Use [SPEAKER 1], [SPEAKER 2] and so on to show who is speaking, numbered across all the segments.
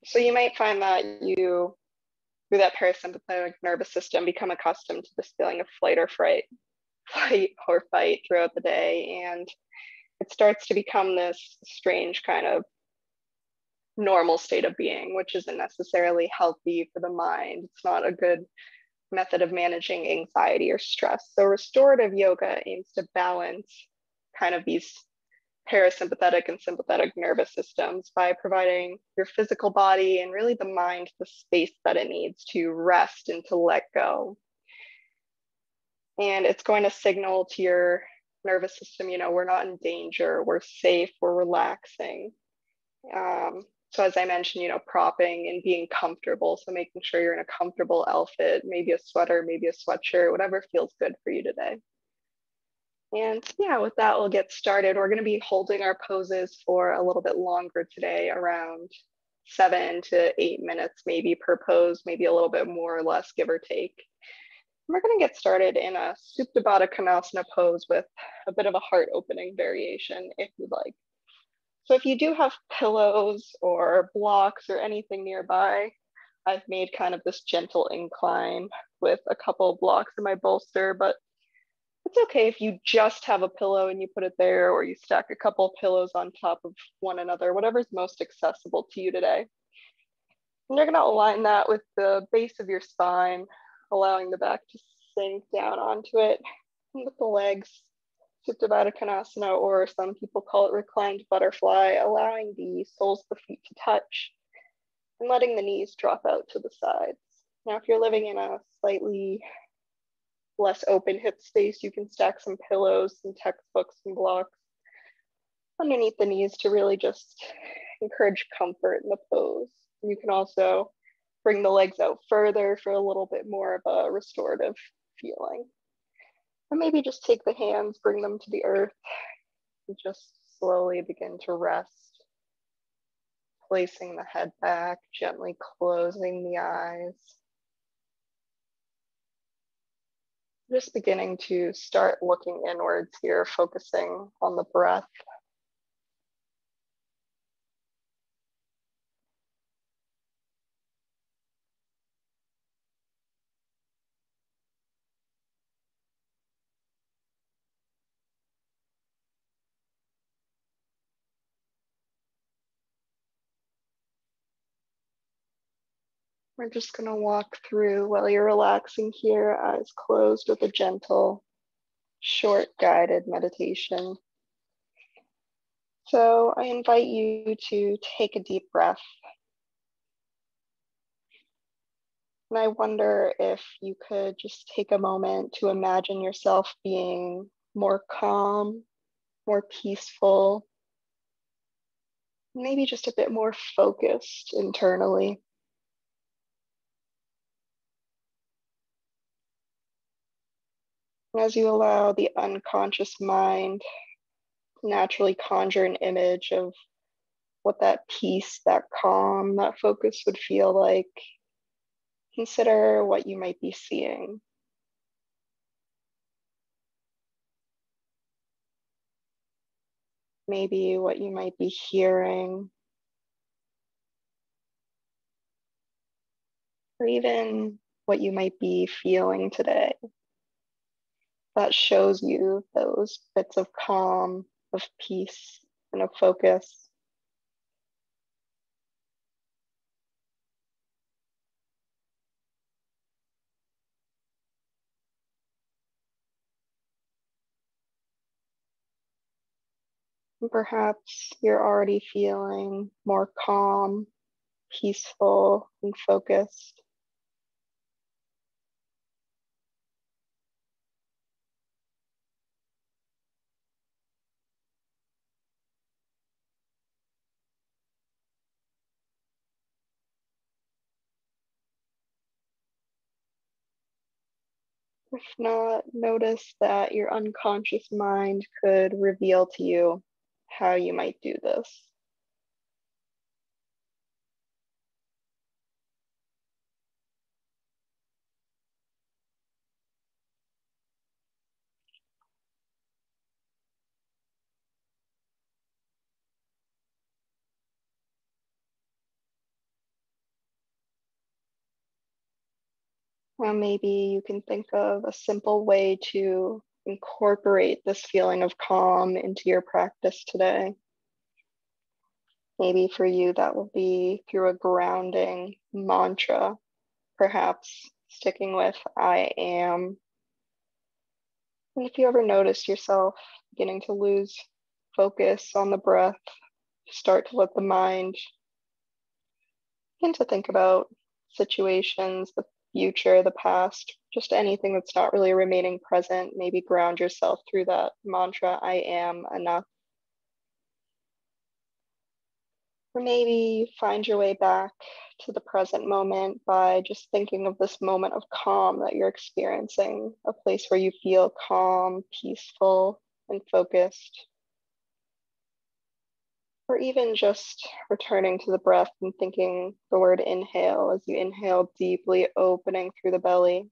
[SPEAKER 1] So you might find that you, through that parasympathetic nervous system, become accustomed to this feeling of flight or fight throughout the day. And it starts to become this strange kind of normal state of being, which isn't necessarily healthy for the mind. It's not a good method of managing anxiety or stress. So restorative yoga aims to balance kind of these parasympathetic and sympathetic nervous systems by providing your physical body and really the mind the space that it needs to rest and to let go. And it's going to signal to your nervous system, you know, we're not in danger, we're safe, we're relaxing. So as I mentioned, you know, propping and being comfortable. So making sure you're in a comfortable outfit, maybe a sweater, maybe a sweatshirt, whatever feels good for you today. And yeah, with that, we'll get started. We're going to be holding our poses for a little bit longer today, around 7 to 8 minutes, maybe per pose, maybe a little bit more or less, give or take. We're going to get started in a supple Konasana pose with a bit of a heart opening variation if you'd like. So if you do have pillows or blocks or anything nearby, I've made kind of this gentle incline with a couple of blocks in my bolster, but it's okay if you just have a pillow and you put it there, or you stack a couple of pillows on top of one another, whatever's most accessible to you today. And you're going to align that with the base of your spine, allowing the back to sink down onto it, and with the legs, supple Konasana, or some people call it reclined butterfly, allowing the soles of the feet to touch and letting the knees drop out to the sides. Now, if you're living in a slightly less open hip space, you can stack some pillows, some textbooks, and blocks underneath the knees to really just encourage comfort in the pose. And you can also bring the legs out further for a little bit more of a restorative feeling. And maybe just take the hands, bring them to the earth, and just slowly begin to rest. Placing the head back, gently closing the eyes. Just beginning to start looking inwards here, focusing on the breath. We're just going to walk through while you're relaxing here, eyes closed, with a gentle, short guided meditation. So I invite you to take a deep breath. And I wonder if you could just take a moment to imagine yourself being more calm, more peaceful, maybe just a bit more focused internally. As you allow the unconscious mind to naturally conjure an image of what that peace, that calm, that focus would feel like, consider what you might be seeing. Maybe what you might be hearing, or even what you might be feeling today that shows you those bits of calm, of peace, and of focus. And perhaps you're already feeling more calm, peaceful, and focused. If not, notice that your unconscious mind could reveal to you how you might do this. Well, maybe you can think of a simple way to incorporate this feeling of calm into your practice today. Maybe for you, that will be through a grounding mantra, perhaps sticking with I am. And if you ever notice yourself beginning to lose focus on the breath, start to let the mind begin to think about situations, the future, the past, just anything that's not really remaining present. Maybe ground yourself through that mantra, I am enough. Or maybe find your way back to the present moment by just thinking of this moment of calm that you're experiencing, a place where you feel calm, peaceful, and focused. Or even just returning to the breath and thinking the word inhale as you inhale deeply, opening through the belly.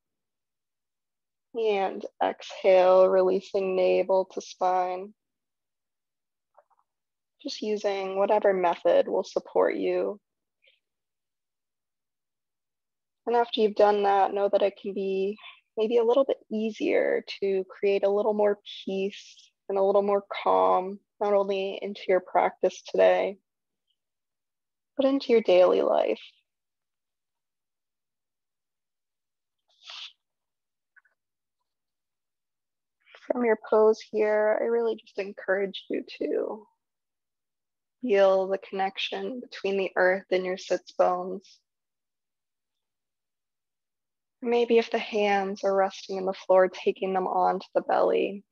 [SPEAKER 1] And exhale, releasing navel to spine. Just using whatever method will support you. And after you've done that, know that it can be maybe a little bit easier to create a little more peace and a little more calm, not only into your practice today, but into your daily life. From your pose here, I really just encourage you to feel the connection between the earth and your sits bones. Maybe if the hands are resting in the floor, taking them onto the belly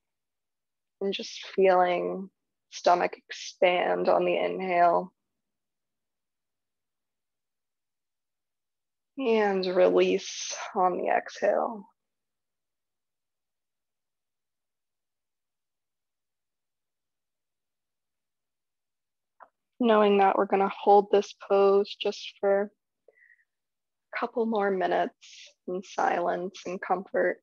[SPEAKER 1] and just feeling stomach expand on the inhale and release on the exhale. Knowing that we're going to hold this pose just for a couple more minutes in silence and comfort.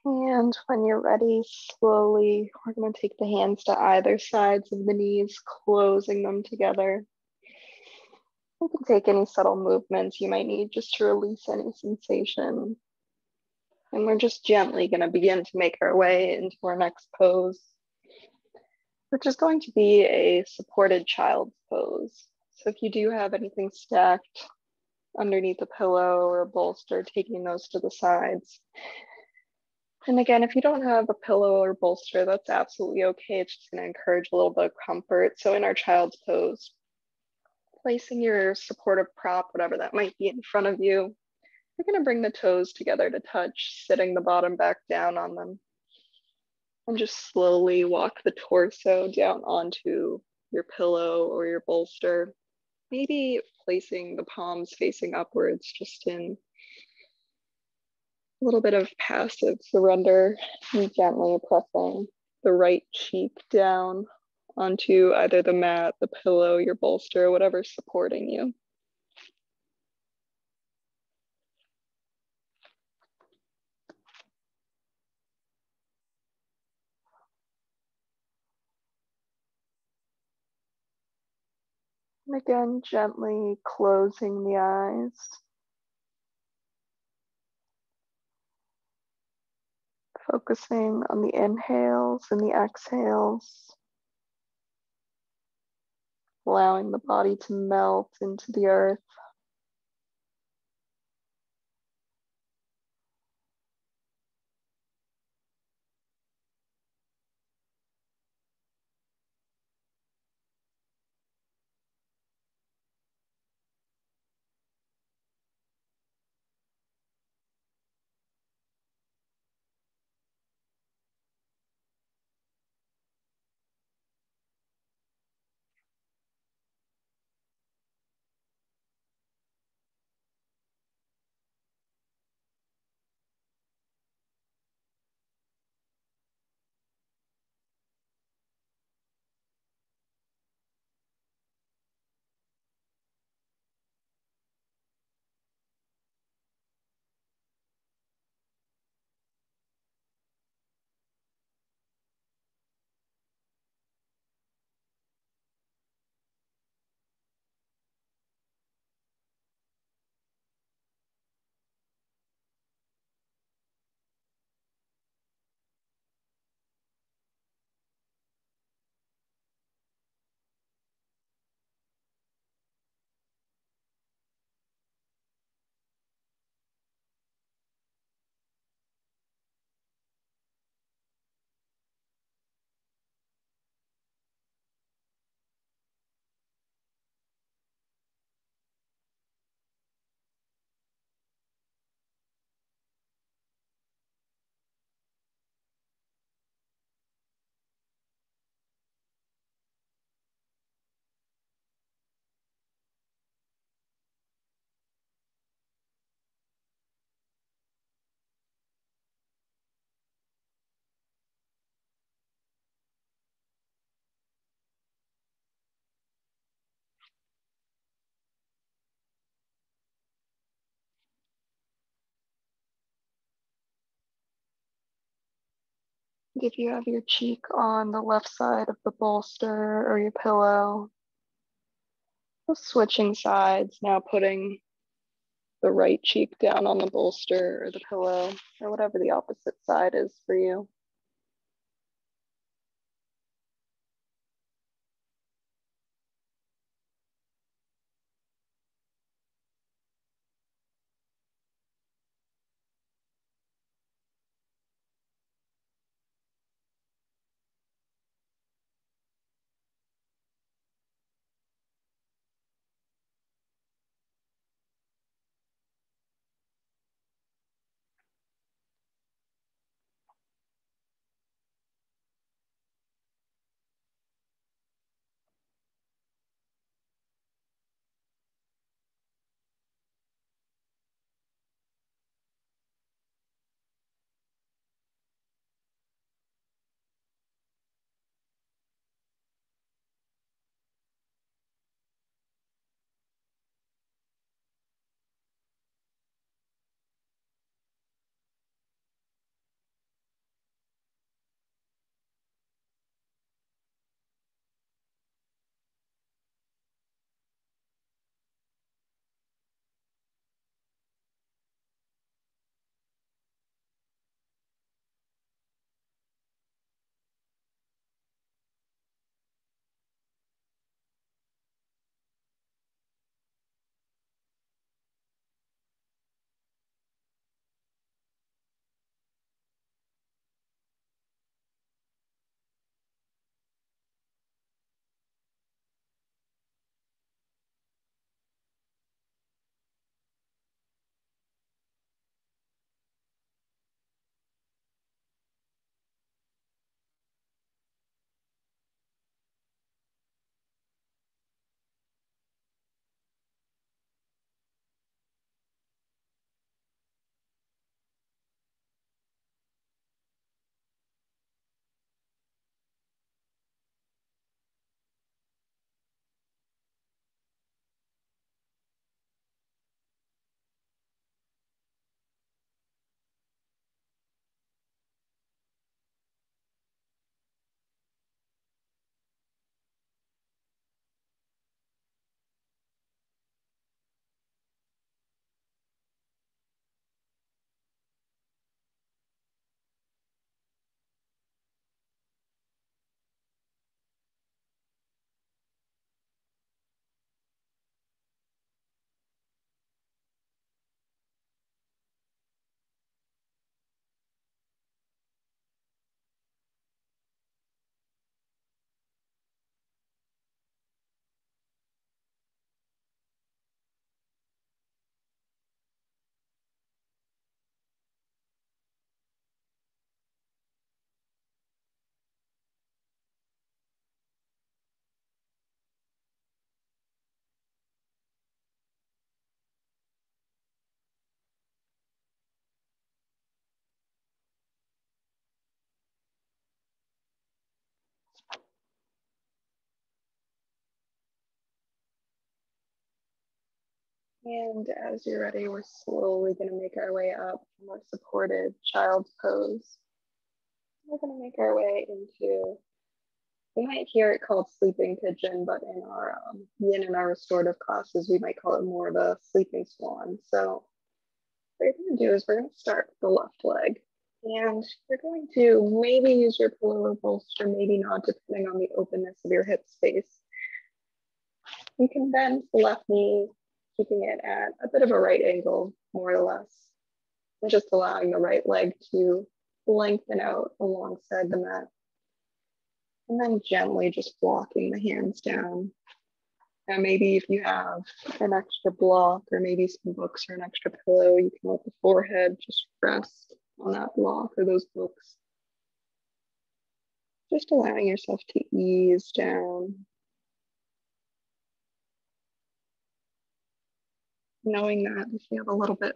[SPEAKER 1] And when you're ready, slowly, we're going to take the hands to either sides of the knees, closing them together. You can take any subtle movements you might need just to release any sensation. And we're just gently going to begin to make our way into our next pose, which is going to be a supported child's pose. So if you do have anything stacked underneath a pillow or a bolster, taking those to the sides. And again, if you don't have a pillow or bolster, that's absolutely okay. It's just going to encourage a little bit of comfort. So in our child's pose, placing your supportive prop, whatever that might be, in front of you, you're going to bring the toes together to touch, sitting the bottom back down on them. And just slowly walk the torso down onto your pillow or your bolster, maybe placing the palms facing upwards, just in a little bit of passive surrender, and gently pressing the right cheek down onto either the mat, the pillow, your bolster, whatever's supporting you. And again, gently closing the eyes, focusing on the inhales and the exhales, allowing the body to melt into the earth. If you have your cheek on the left side of the bolster or your pillow, just switching sides, now putting the right cheek down on the bolster or the pillow, or whatever the opposite side is for you. And as you're ready, we're slowly going to make our way up from our supported child's pose. We're going to make our way into, we might hear it called sleeping pigeon, but in our yin and our restorative classes, we might call it more of a sleeping swan. So what you're going to do is we're going to start with the left leg. And you're going to maybe use your pillow or bolster, maybe not, depending on the openness of your hip space. You can bend the left knee, keeping it at a bit of a right angle, more or less, and just allowing the right leg to lengthen out alongside the mat. And then gently just walking the hands down. And maybe if you have an extra block or maybe some books or an extra pillow, you can let the forehead just rest on that block or those books. Just allowing yourself to ease down. Knowing that if you have a little bit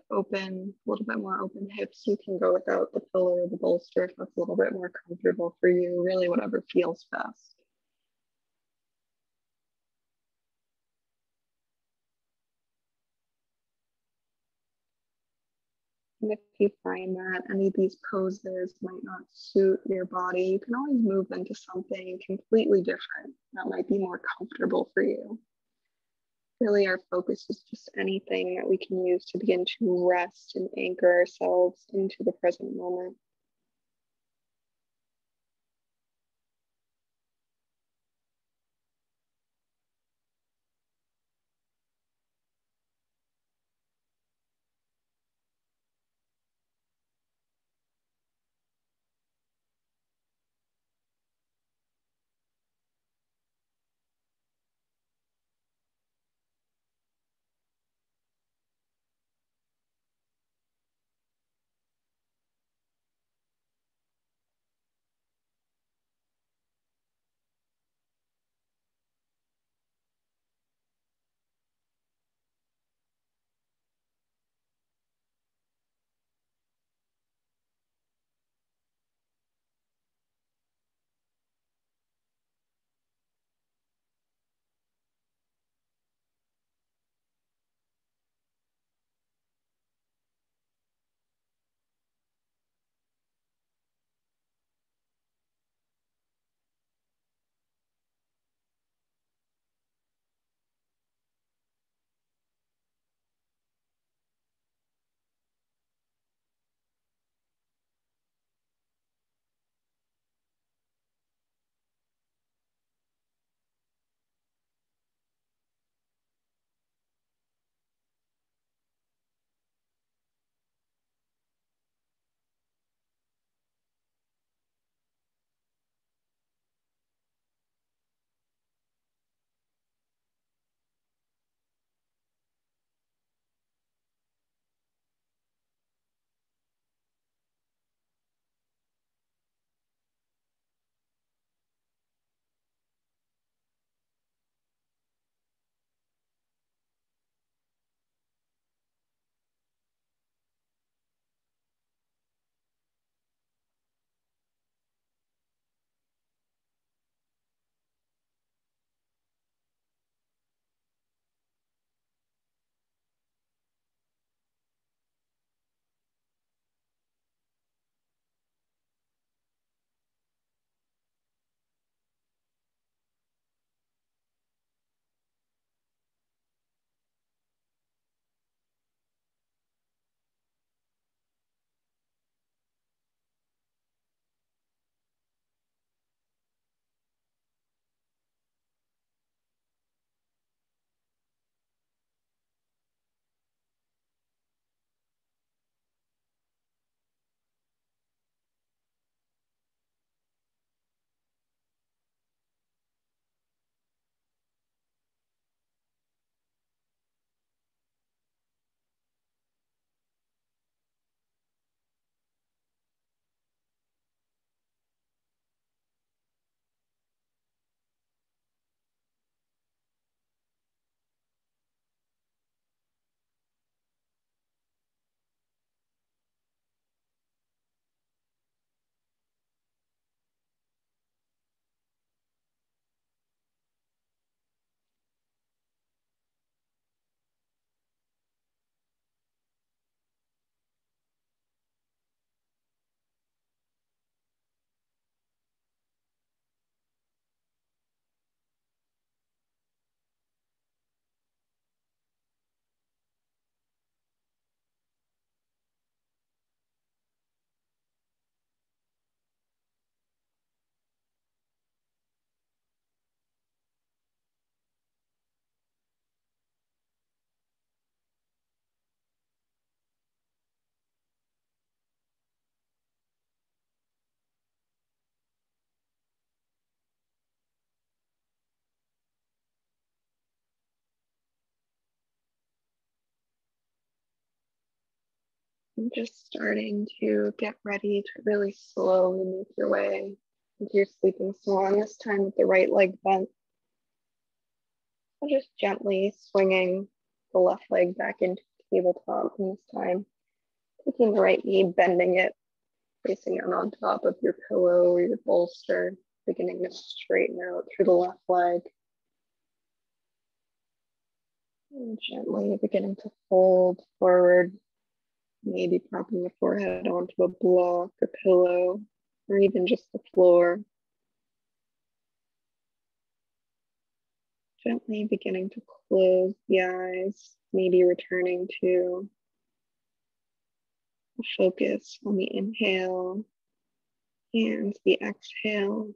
[SPEAKER 1] more open hips, you can go without the pillow or the bolster if that's a little bit more comfortable for you, really whatever feels best. And if you find that any of these poses might not suit your body, you can always move into something completely different that might be more comfortable for you. Really, our focus is just anything that we can use to begin to rest and anchor ourselves into the present moment. And just starting to get ready to really slowly make your way into your sleeping swan, this time with the right leg bent. And just gently swinging the left leg back into the tabletop, and this time taking the right knee, bending it, placing it on top of your pillow or your bolster, beginning to straighten out through the left leg. And gently beginning to fold forward, maybe propping the forehead onto a block, a pillow, or even just the floor. Gently beginning to close the eyes, maybe returning to a focus on the inhale and the exhale.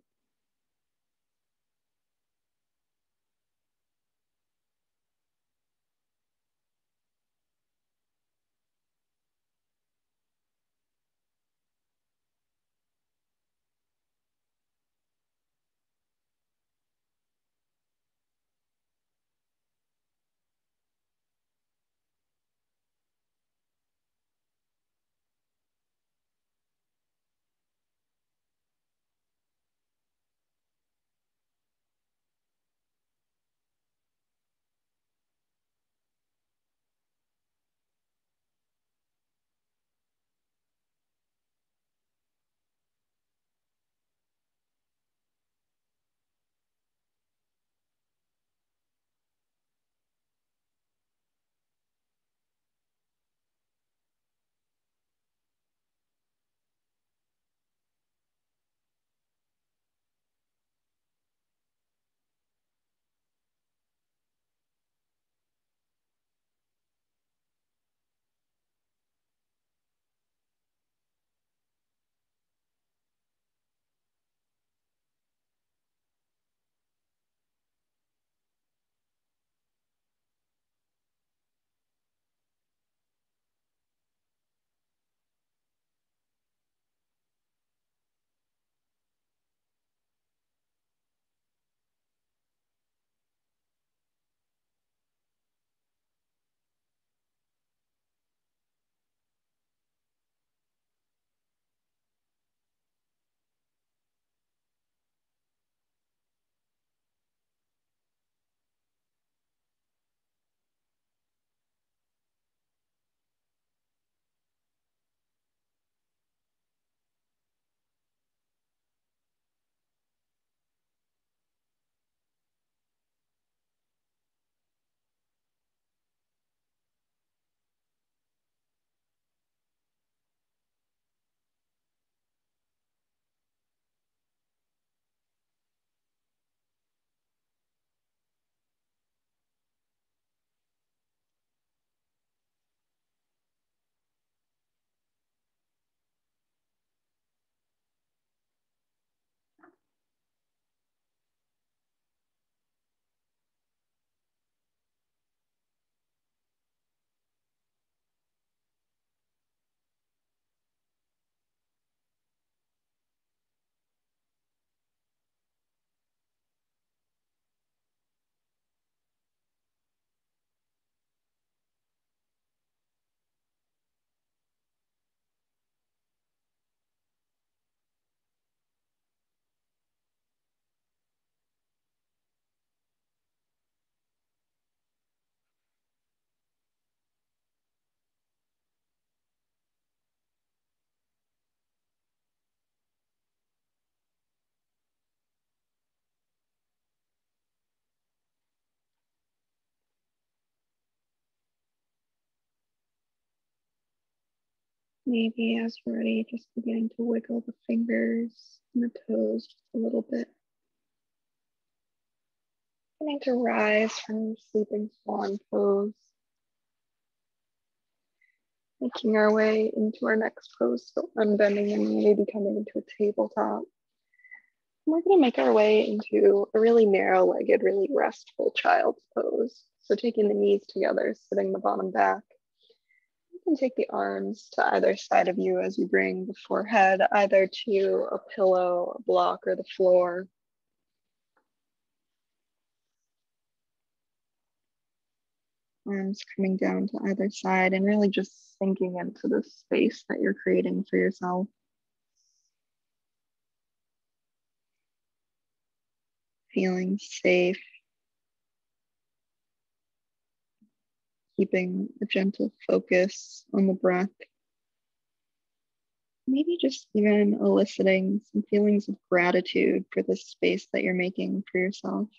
[SPEAKER 1] Maybe as you're ready, just beginning to wiggle the fingers and the toes just a little bit. Beginning to rise from sleeping swan pose. Making our way into our next pose, so unbending and maybe coming into a tabletop. And we're gonna make our way into a really narrow-legged, really restful child's pose. So taking the knees together, sitting the bottom back. You can take the arms to either side of you as you bring the forehead either to a pillow, a block, or the floor. Arms coming down to either side and really just sinking into the space that you're creating for yourself. Feeling safe, keeping a gentle focus on the breath. Maybe just even eliciting some feelings of gratitude for the space that you're making for yourself.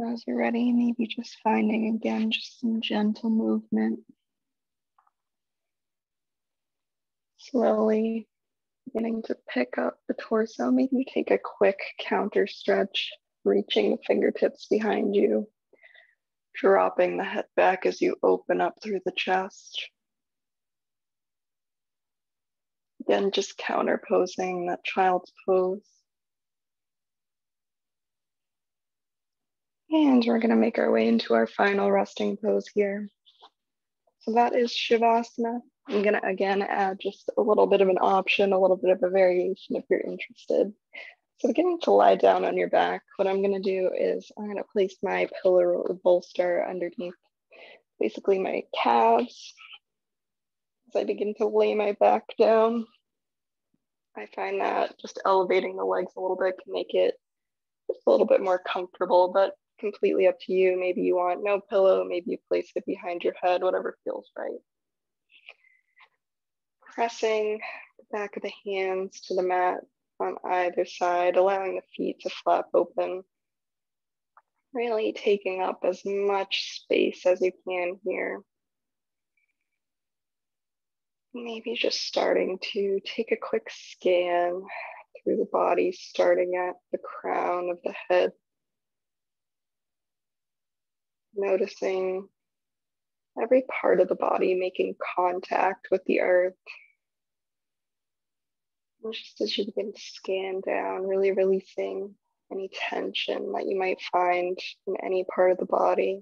[SPEAKER 1] As you're ready, maybe just finding again just some gentle movement. Slowly beginning to pick up the torso. Maybe take a quick counter stretch, reaching the fingertips behind you, dropping the head back as you open up through the chest. Again, just counterposing that child's pose. And we're going to make our way into our final resting pose here. So that is Shavasana. I'm going to again add just a little bit of an option, a little bit of a variation if you're interested. So beginning to lie down on your back, what I'm going to do is I'm going to place my pillow or bolster underneath basically my calves. As I begin to lay my back down, I find that just elevating the legs a little bit can make it just a little bit more comfortable, but completely up to you. Maybe you want no pillow, maybe you place it behind your head, whatever feels right. Pressing the back of the hands to the mat on either side, allowing the feet to flap open. Really taking up as much space as you can here. Maybe just starting to take a quick scan through the body, starting at the crown of the head. Noticing every part of the body making contact with the earth. And just as you begin to scan down, really releasing any tension that you might find in any part of the body.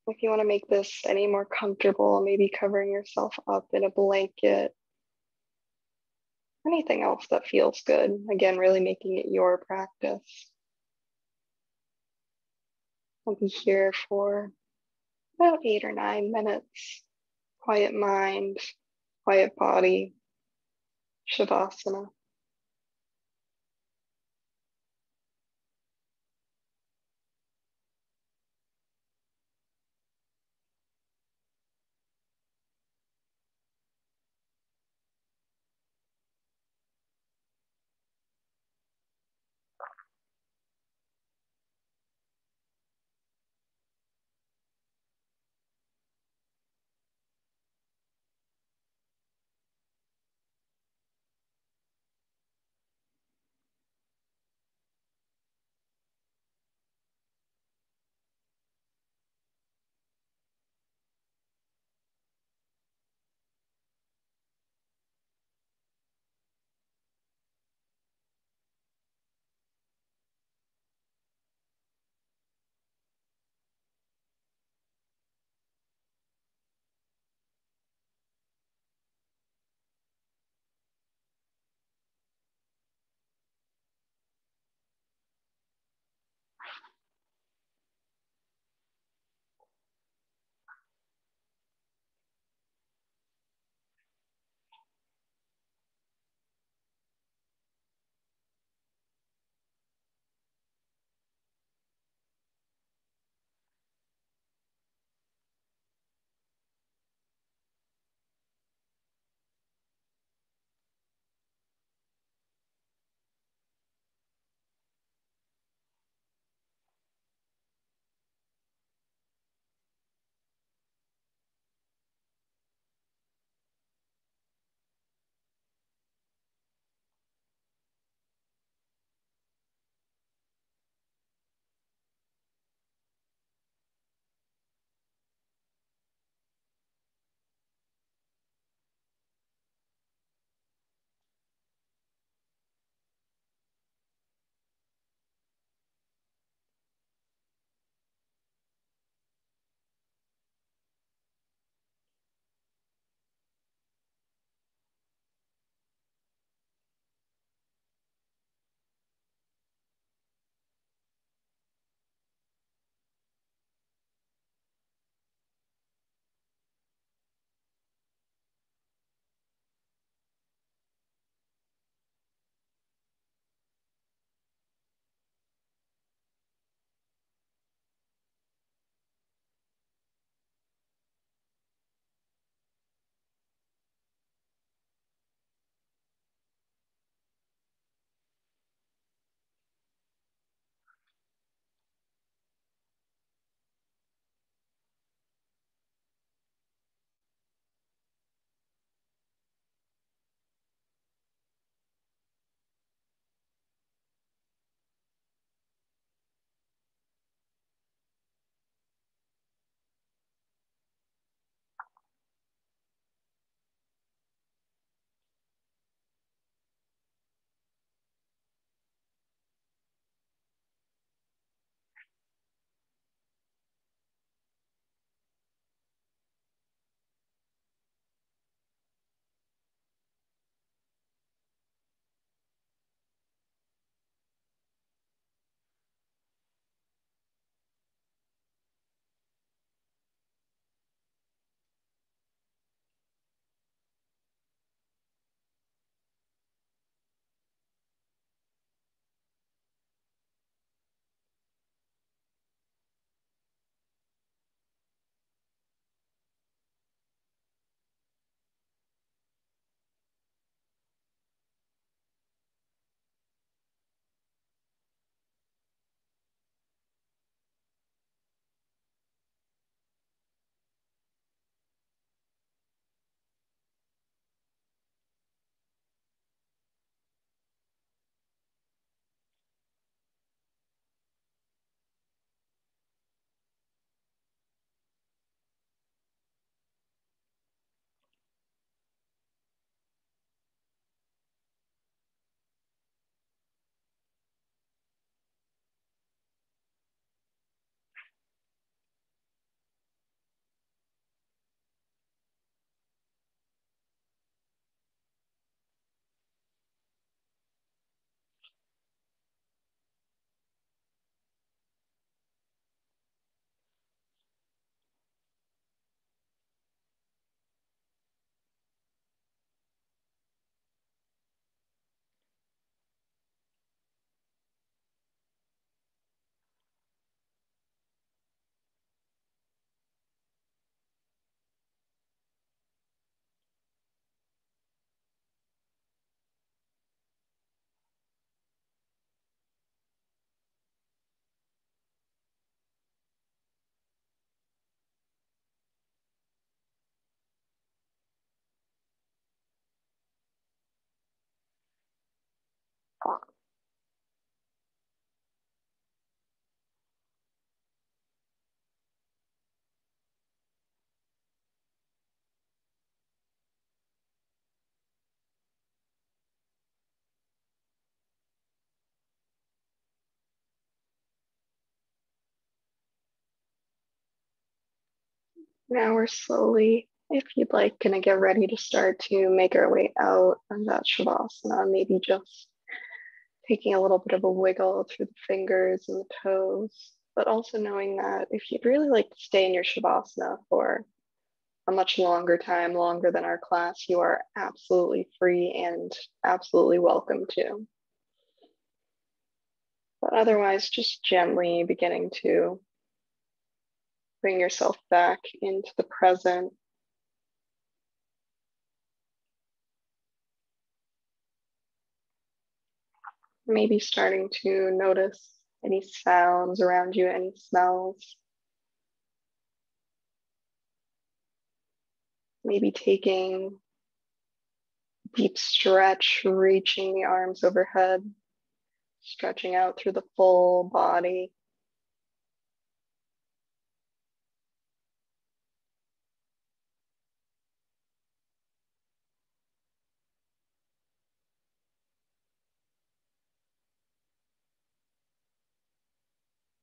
[SPEAKER 1] If you want to make this any more comfortable, maybe covering yourself up in a blanket, anything else that feels good. Again, really making it your practice. I'll be here for about 8 or 9 minutes. Quiet mind, quiet body, Shavasana. Now we're slowly, if you'd like, gonna get ready to start to make our way out of that Shavasana, maybe just taking a little bit of a wiggle through the fingers and the toes, but also knowing that if you'd really like to stay in your Shavasana for a much longer time, longer than our class, you are absolutely free and absolutely welcome to. But otherwise, just gently beginning to bring yourself back into the present. Maybe starting to notice any sounds around you, any smells. Maybe taking a deep stretch, reaching the arms overhead, stretching out through the full body.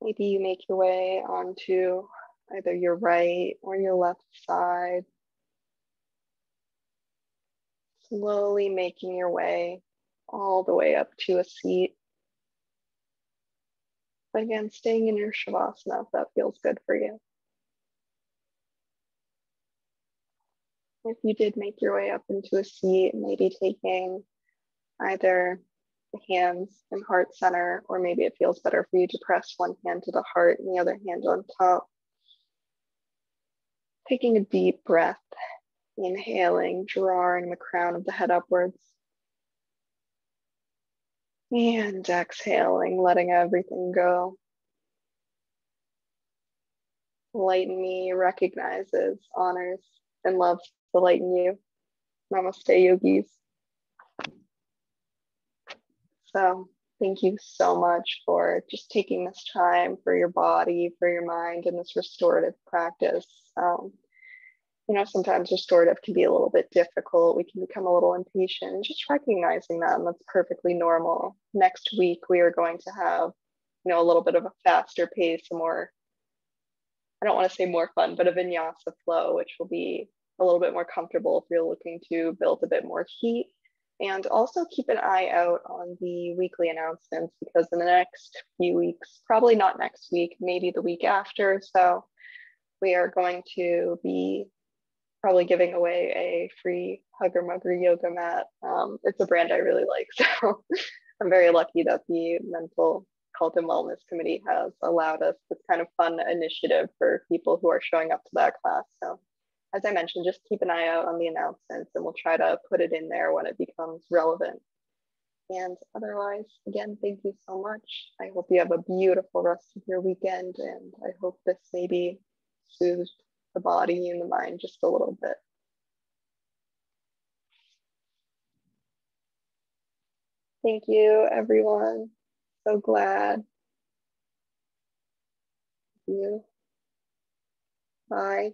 [SPEAKER 1] Maybe you make your way onto either your right or your left side, slowly making your way all the way up to a seat. But again, staying in your Shavasana if that feels good for you. If you did make your way up into a seat, maybe taking either the hands in heart center, or maybe it feels better for you to press one hand to the heart and the other hand on top. Taking a deep breath, inhaling, drawing the crown of the head upwards. And exhaling, letting everything go. Light in me recognizes, honors, and loves the light in you. Namaste, yogis. So thank you so much for just taking this time for your body, for your mind, in this restorative practice. Sometimes restorative can be a little bit difficult. We can become a little impatient, just recognizing that, and that's perfectly normal. Next week, we are going to have, a little bit of a faster pace, a more, I don't want to say more fun, but a vinyasa flow, which will be a little bit more comfortable if you're looking to build a bit more heat. And also keep an eye out on the weekly announcements, because in the next few weeks, probably not next week, maybe the week after, so we are going to be probably giving away a free Hugger Mugger yoga mat. It's a brand I really like, so I'm very lucky that the Mental Health and Wellness Committee has allowed us this kind of fun initiative for people who are showing up to that class. So as I mentioned, just keep an eye out on the announcements, and we'll try to put it in there when it becomes relevant. And otherwise, again, thank you so much. I hope you have a beautiful rest of your weekend, and I hope this maybe soothes the body and the mind just a little bit. Thank you, everyone. So glad. Thank you. Bye.